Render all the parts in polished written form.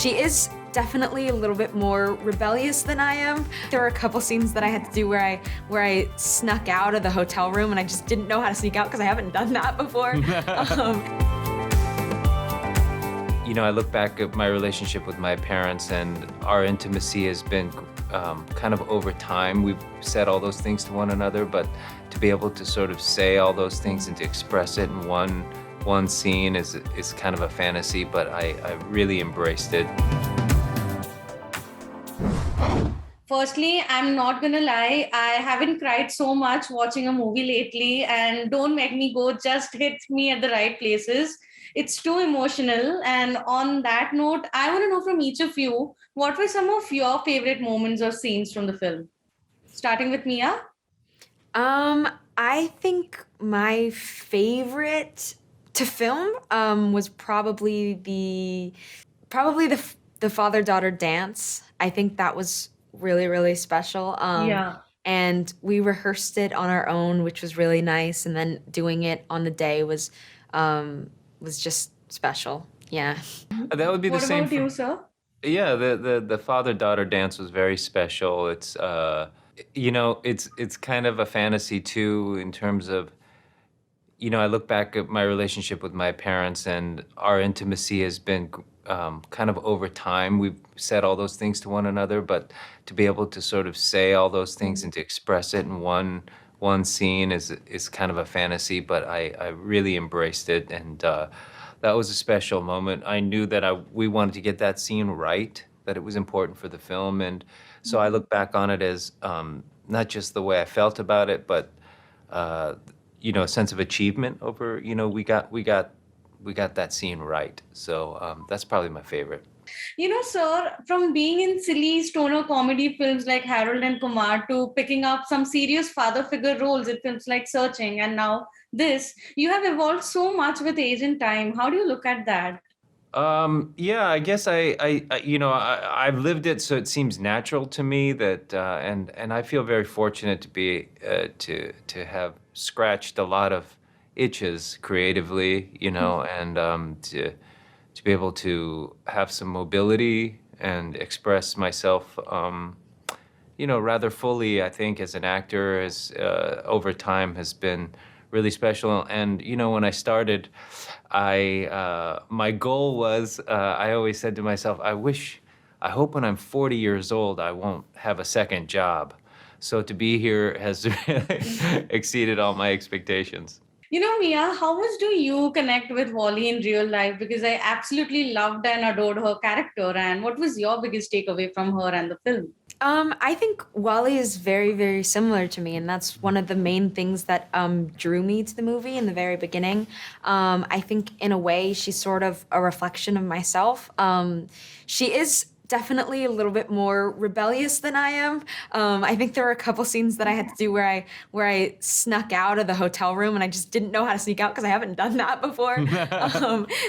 She is definitely a little bit more rebellious than I am. There were a couple scenes that I had to do where I snuck out of the hotel room and I just didn't know how to sneak out because I haven't done that before. I look back at my relationship with my parents, and our intimacy has been kind of over time. We've said all those things to one another, but to be able to sort of say all those things and to express it in one scene is kind of a fantasy, but I really embraced it. Firstly, I'm not gonna lie, I haven't cried so much watching a movie lately, and Don't Make Me Go just hits me at the right places. It's too emotional. And on that note, I want to know from each of you, what were some of your favorite moments or scenes from the film? Starting with Mia. I think my favorite to film was probably the father-daughter dance. I think that was really, really special. Yeah. And we rehearsed it on our own, which was really nice. And then doing it on the day was just special. Yeah. That would be the What same about you, sir? Yeah, the father-daughter dance was very special. It's it's kind of a fantasy too, in terms of, I look back at my relationship with my parents, and our intimacy has been kind of over time. We've said all those things to one another, but to be able to sort of say all those things and to express it in one scene is kind of a fantasy, but I really embraced it, and that was a special moment. I knew that we wanted to get that scene right, that it was important for the film, and so I look back on it as not just the way I felt about it, but a sense of achievement over, we got that scene right. So that's probably my favorite. Sir, from being in silly stoner comedy films like Harold and Kumar to picking up some serious father figure roles in films like Searching and now this, you have evolved so much with age and time. How do you look at that? Yeah, I guess I've lived it, so it seems natural to me that, and I feel very fortunate to be to have scratched a lot of itches creatively, and to be able to have some mobility and express myself, rather fully. I think as an actor, as over time has been really special. And when I started, my goal was, I always said to myself, I hope when I'm 40 years old, I won't have a second job. So to be here has really exceeded all my expectations. Mia, how much do you connect with Wally in real life? Because I absolutely loved and adored her character. And what was your biggest takeaway from her and the film? I think Wally is very, very similar to me, and that's one of the main things that drew me to the movie in the very beginning. I think in a way she's sort of a reflection of myself. She is definitely a little bit more rebellious than I am. I think there were a couple scenes that I had to do where I snuck out of the hotel room and I just didn't know how to sneak out because I haven't done that before.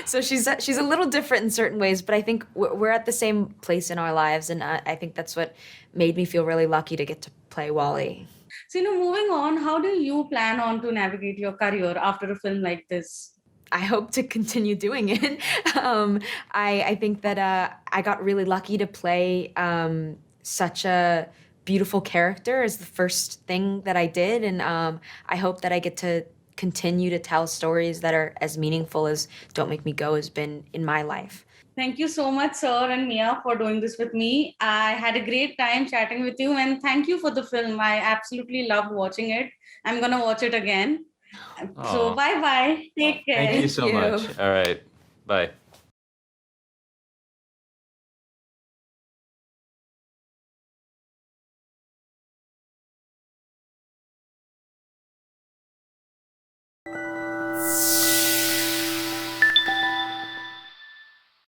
So she's a little different in certain ways, but I think we're at the same place in our lives, and I think that's what made me feel really lucky to get to play Wally. So, moving on, how do you plan on to navigate your career after a film like this? I hope to continue doing it. I think that I got really lucky to play such a beautiful character as the first thing that I did, and I hope that I get to continue to tell stories that are as meaningful as Don't Make Me Go has been in my life. Thank you so much, sir and Mia, for doing this with me. I had a great time chatting with you, and thank you for the film. I absolutely loved watching it. I'm going to watch it again. So Aw. bye-bye. Take care. Thank you so much. All right. Bye.